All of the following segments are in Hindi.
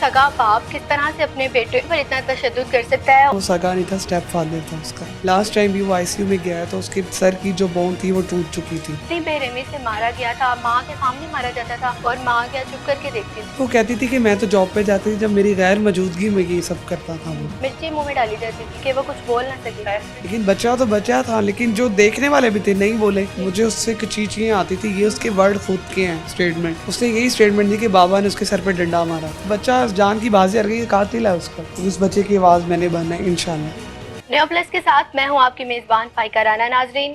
सगा बाप किस तरह से अपने बेटे पर इतना तशद्दुद कर सकता है। वो सगा नहीं था, स्टेप फादर था उसका। लास्ट टाइम भी वो आईसीयू में गया तो उसके सर की जो बोन थी वो टूट चुकी थी। इतनी बेरहमी से मारा गया था, माँ के सामने मारा जाता था और माँ क्या चुप करके देखती थी। वो कहती थी कि मैं तो जॉब पे जाती थी, जब मेरी गैर मौजूदगी में ये सब करता था वो। मिर्ची मुंह में डाली जाती थी कि वो कुछ बोल ना सके। लेकिन बच्चा तो बच्चा था, लेकिन जो देखने वाले भी थे नहीं बोले। मुझे उससे कुछ चीज़ें आती थी, ये उसके वर्ड खुद के हैं स्टेटमेंट। उसने यही स्टेटमेंट दी कि बाबा ने उसके सर पे डंडा मारा। बच्चा जान की बाजी हर गई, कातिल है उसका। उस बच्चे की आवाज़ मैंने बनना है इंशाल्लाह। न्यू प्लस के साथ मैं हूं आपकी मेज़बान फ़ाइका राना। नाजरीन,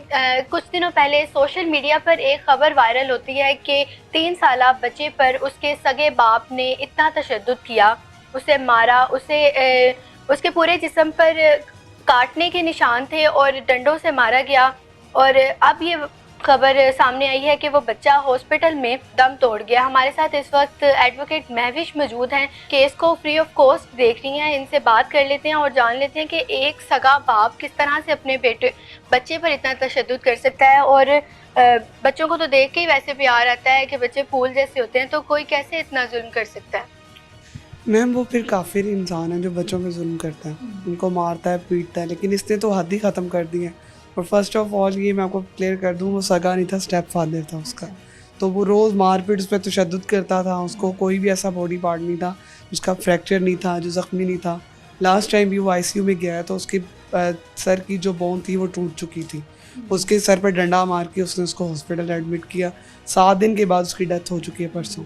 कुछ दिनों पहले सोशल मीडिया पर एक खबर वायरल होती है कि 3 साला बच्चे पर उसके सगे बाप ने इतना तशद्दुद किया, उसे मारा, उसके पूरे जिस्म पर काटने के निशान थे और डंडों से मारा गया। और अब ये खबर सामने आई है कि वो बच्चा हॉस्पिटल में दम तोड़ गया। हमारे साथ इस वक्त एडवोकेट महविश मौजूद हैं, केस को फ्री ऑफ कॉस्ट देख रही हैं। इनसे बात कर लेते हैं और जान लेते हैं कि एक सगा बाप किस तरह से अपने बच्चे पर इतना तशद्दुद कर सकता है। और बच्चों को तो देख के ही वैसे प्यार आता है कि बच्चे फूल जैसे होते हैं, तो कोई कैसे इतना जुल्म कर सकता है। मैम वो फिर काफिर इंसान है जो बच्चों पे जुल्म करता है, उनको मारता है, पीटता है, लेकिन इसने तो हद ही ख़त्म कर दी है। और फर्स्ट ऑफ ऑल ये मैं आपको क्लियर कर दूँ, वो सगा नहीं था, स्टेप फादर था उसका। तो वो रोज़ मार पीट उस पर तशद्दुद करता था। उसको कोई भी ऐसा बॉडी पार्ट नहीं था उसका फ्रैक्चर नहीं था, जो ज़ख्मी नहीं था। लास्ट टाइम भी वो आईसीयू में गया तो उसके सर की जो बोन थी वो टूट चुकी थी। उसके सर पर डंडा मार के उसने उसको हॉस्पिटल एडमिट किया। 7 दिन के बाद उसकी डेथ हो चुकी है परसों।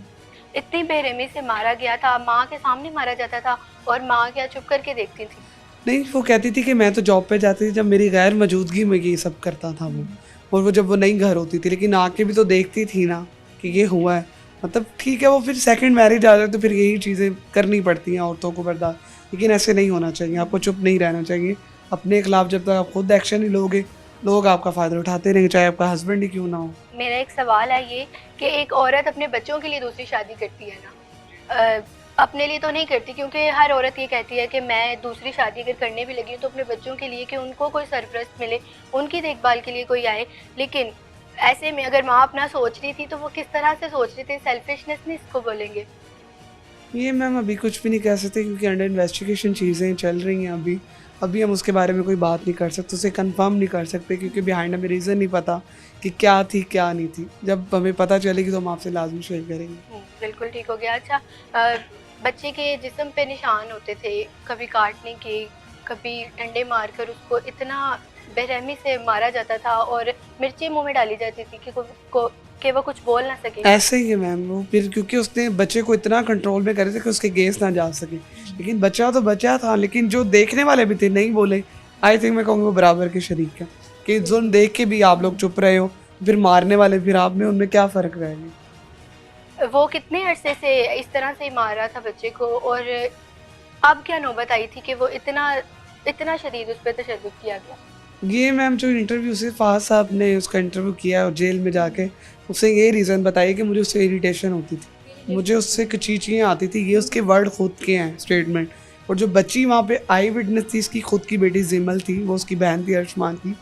इतनी बेरहमी से मारा गया था, माँ के सामने मारा जाता था और माँ क्या चुप करके देखती थी। नहीं, वो कहती थी कि मैं तो जॉब पे जाती थी, जब मेरी गैर मौजूदगी में ये सब करता था वो। और वो जब वो नहीं घर होती थी, लेकिन आके भी तो देखती थी ना कि ये हुआ है। मतलब ठीक है, वो फिर सेकंड मैरिज आ जाए तो फिर यही चीज़ें करनी पड़ती हैं औरतों को बर्दाश्त। लेकिन ऐसे नहीं होना चाहिए, आपको चुप नहीं रहना चाहिए। अपने खिलाफ जब तक आप खुद एक्शन नहीं लोगे, लोग आपका फ़ायदा उठाते रहेंगे, चाहे आपका हस्बैंड ही क्यों ना हो। मेरा एक सवाल है ये कि एक औरत अपने बच्चों के लिए दूसरी शादी करती है ना, अपने लिए तो नहीं करती, क्योंकि हर औरत ये कहती है कि मैं दूसरी शादी अगर करने भी लगी हूँ तो अपने बच्चों के लिए, कि उनको कोई सरपरस्त मिले, उनकी देखभाल के लिए कोई आए। लेकिन ऐसे में अगर माँ अपना सोच रही थी तो वो किस तरह से सोच रही थी, सेल्फिशनेस नहीं इसको बोलेंगे। ये मैम अभी कुछ भी नहीं कह सकते, क्योंकि अंडर इन्वेस्टिगेशन चीज़ें चल रही हैं अभी। अभी हम उसके बारे में कोई बात नहीं कर सकते, उसे कंफर्म नहीं कर सकते, क्योंकि बिहाइंड हमें रीज़न नहीं पता कि क्या थी क्या नहीं थी। जब हमें पता चलेगी तो हम आपसे लाजमी शेयर करेंगे। बिल्कुल ठीक हो गया। अच्छा, बच्चे के जिस्म पे निशान होते थे, कभी काटने के, कभी डंडे मारकर उसको इतना बेरहमी से मारा जाता था और मिर्ची मुंह में डाली जाती थी कि वो कुछ बोल ना सके। ऐसे ही है मैम वो, फिर क्योंकि उसने बच्चे को इतना कंट्रोल में करे थे कि उसके गेस ना जा सके। लेकिन बच्चा तो बच्चा था, लेकिन जो देखने वाले भी थे नहीं बोले। आई थिंक मैं कहूँगी वो बराबर के शरीक है कि जुल्म देख के भी आप लोग चुप रहे हो, फिर मारने वाले फिर आप में, उनमें क्या फ़र्क रहेगा। वो कितने अरसे से इस तरह से मार रहा था बच्चे को, और अब क्या नौबत आई थी कि वो इतना शदीद उस पर तशद्दुद किया गया। ये मैम जो इंटरव्यू से फाज साहब ने उसका इंटरव्यू किया और जेल में जाके उससे ये रीज़न बताया कि मुझे उससे इरिटेशन होती थी, मुझे उससे कुछ चीज़ें आती थी। ये उसके वर्ड खुद के हैं स्टेटमेंट। और जो बच्ची वहाँ पे आई विटनेस थी, इसकी खुद की बेटी जिमल थी, वो उसकी बहन थी अर्शमान की।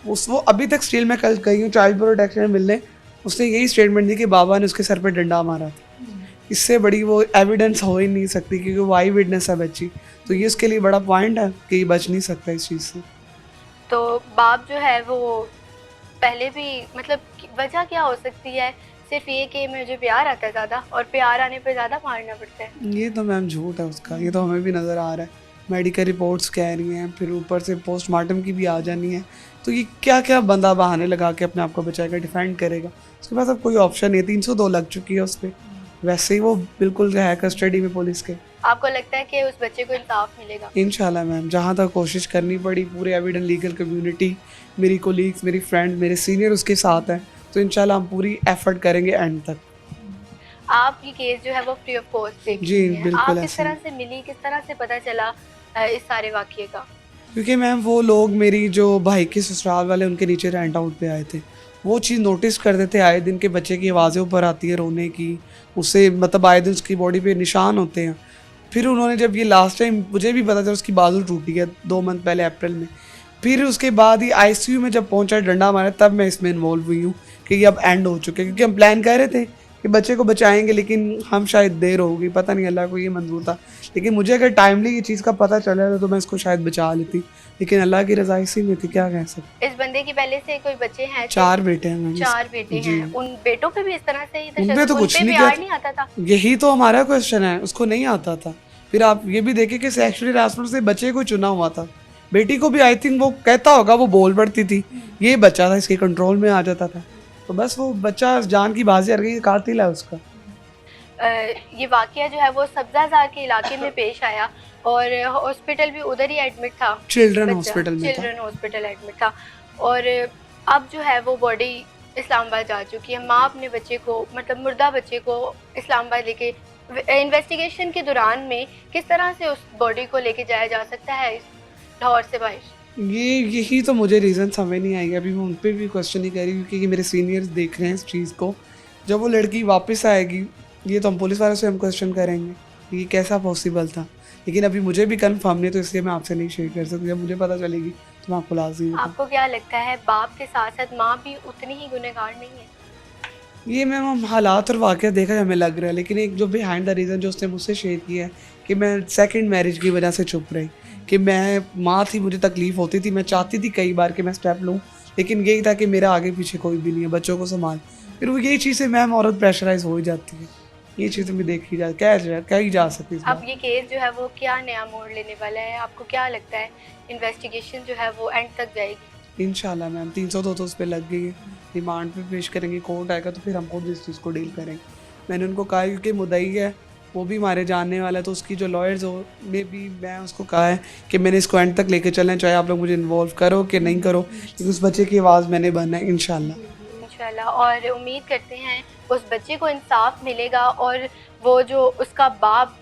वो अभी तक स्टिल मैं कल गई हूँ चाइल्ड प्रोटेक्शन मिलने, उसने यही स्टेटमेंट दी कि बाबा ने उसके सर पर डंडा मारा था। इससे बड़ी वो एविडेंस हो ही नहीं सकती, क्योंकि वो आई विटनेस है बच्ची। तो ये उसके लिए बड़ा पॉइंट है कि ये बच नहीं सकता इस चीज़ से। तो बाप जो है वो पहले भी, मतलब वजह क्या हो सकती है, सिर्फ ये कि मुझे प्यार आता है ज़्यादा और प्यार आने पे ज़्यादा मारना पड़ता है। ये तो मैम झूठ है उसका, ये तो हमें भी नज़र आ रहा है। मेडिकल रिपोर्ट्स कह रही हैं, फिर ऊपर से पोस्टमार्टम की भी आ जानी है। तो ये क्या क्या बंदा बहाने लगा के अपने आप को बचाएगा, डिफेंड करेगा। उसके पास अब कोई ऑप्शन नहीं है, 302 लग चुकी है उस पर। वैसे ही वो बिल्कुल है कस्टडी में पुलिस के। आपको लगता है कि उस बच्चे को इंसाफ मिलेगा? इंशाल्लाह मैम, जहाँ तक कोशिश करनी पड़ी, पूरे एविडेंस लीगल कम्युनिटी, मेरी कोलीग्स, मेरी फ्रेंड, मेरे सीनियर उसके साथ हैं, तो इंशाल्लाह हम पूरी एफर्ट करेंगे एंड तक। आप ये केस जो है वो फ्री ऑफ कॉस्ट देख जी, रही हैं। बिल्कुल आप किस ऐसे तरह ही। से मिली, किस तरह से पता चला इस सारे वाक़ये का? क्योंकि मैम वो लोग मेरी जो भाई के ससुराल वाले उनके नीचे रेंट आउट पे आए थे, वो चीज़ नोटिस करते थे। आए दिन के बच्चे की आवाज़ें ऊपर आती है रोने की, उससे मतलब आए दिन उसकी बॉडी पे निशान होते हैं। फिर उन्होंने जब ये लास्ट टाइम मुझे भी पता चला उसकी बाजू टूटी है 2 मंथ पहले अप्रैल में, फिर उसके बाद ही आईसीयू में जब पहुंचा डंडा मारा, तब मैं इसमें इन्वॉल्व हुई हूँ कि ये अब एंड हो चुके हैं। क्योंकि हम प्लान कर रहे थे कि बच्चे को बचाएंगे, लेकिन हम शायद देर होगी, पता नहीं अल्लाह को ये मंजूर था। लेकिन मुझे अगर टाइमली ये चीज़ का पता चला था तो मैं इसको शायद बचा लेती, लेकिन अल्लाह की रज़ा इसी में थी, क्या कह सकते। इस बंदे की पहले से कोई बच्चे हैं? 4 बेटे हैं मैम। 4 बेटे जी। हैं। उन बेटों पे भी इस तरह से ही उनपे तो उन कुछ पे नहीं प्यार किया, नहीं आता था? यही तो हमारा क्वेश्चन है, उसको नहीं आता था। फिर आप ये भी देखें कि सेक्सुअली हरासमेंट से बच्चे को चुना हुआ था। बेटी को भी आई थिंक वो कहता होगा, वो बोल पड़ती थी, ये बच्चा था इसके कंट्रोल में आ जाता था। तो बस वो बच्चा जान की बाजी हर गई, कातिल है उसका। ये वाकया जो है वो सब्जाजार के इलाके में पेश आया और हॉस्पिटल भी उधर ही एडमिट था। चिल्ड्रन हॉस्पिटल में था। चिल्ड्रन हॉस्पिटल एडमिट था और अब जो है वो बॉडी इस्लामाबाद जा चुकी है। माँ अपने बच्चे को, मतलब मुर्दा बच्चे को इस्लामाबाद लेके, इन्वेस्टिगेशन के दौरान में किस तरह से उस बॉडी को लेके जाया जा सकता है इस लाहौर से बाहर? यही तो मुझे रीज़न समझ नहीं आई। अभी मैं उन पर भी क्वेश्चन ही कर रही हूँ क्योंकि मेरे सीनियर्स देख रहे हैं इस चीज़ को। जब वो लड़की वापस आएगी, ये तो हम पुलिस वालों से हम क्वेश्चन करेंगे कि ये कैसा पॉसिबल था। लेकिन अभी मुझे भी कंफर्म नहीं, तो इसलिए मैं आपसे नहीं शेयर कर सकती। जब मुझे पता चलेगी तो मैं आपको लाज़मी बताऊँ। आपको क्या लगता है बाप के साथ साथ माँ भी उतनी ही गुनहगार नहीं है? ये मैम हम हालात और वाक़या देखा हमें लग रहा है, लेकिन एक जो बिहाइंड द रीज़न जो उसने मुझसे शेयर किया है कि मैं सेकंड मैरिज की वजह से चुप रही, कि मैं माँ थी, मुझे तकलीफ़ होती थी, मैं चाहती थी कई बार कि मैं स्टेप लूँ, लेकिन यही था कि मेरा आगे पीछे कोई भी नहीं है, बच्चों को संभाल। फिर वो यही चीज़ें मैम, औरत प्रेशराइज हो ही जाती है। ये चीज़ें भी देखी जा क्या ही जा सकती है इस अब बात। ये केस जो है वो क्या नया मोड़ लेने वाला है? आपको क्या लगता है इन्वेस्टिगेशन जो है वो एंड तक जाएगी? इंशाल्लाह मैम 302 तो उस पर लग गई है, रिमांड पे पेश करेंगे, कोर्ट आएगा तो फिर हम खुद इस चीज़ को डील करेंगे। मैंने उनको कहा क्योंकि मुद्दई है वो भी हमारे जानने वाला है, तो उसकी जो लॉयर्स हो में भी मैं उसको कहा है कि मैंने इसको एंड तक लेके चलें, चाहे आप लोग मुझे इन्वॉल्व करो कि नहीं करो, लेकिन उस बच्चे की आवाज़ मैंने बनना है इंशाल्लाह। इंशाल्लाह, और उम्मीद करते हैं उस बच्चे को इंसाफ मिलेगा और वो जो उसका बाप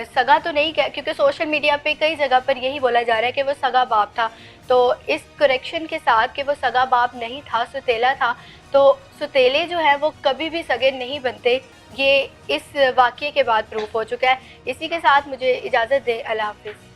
सगा तो नहीं, क्या, क्योंकि सोशल मीडिया पे कई जगह पर यही बोला जा रहा है कि वो सगा बाप था, तो इस करेक्शन के साथ कि वो सगा बाप नहीं था, सुतेला था, तो सुतेले जो है वो कभी भी सगे नहीं बनते, ये इस वाक़ये के बाद प्रूफ हो चुका है। इसी के साथ मुझे इजाज़त दें, अल्लाह हाफ़िज़।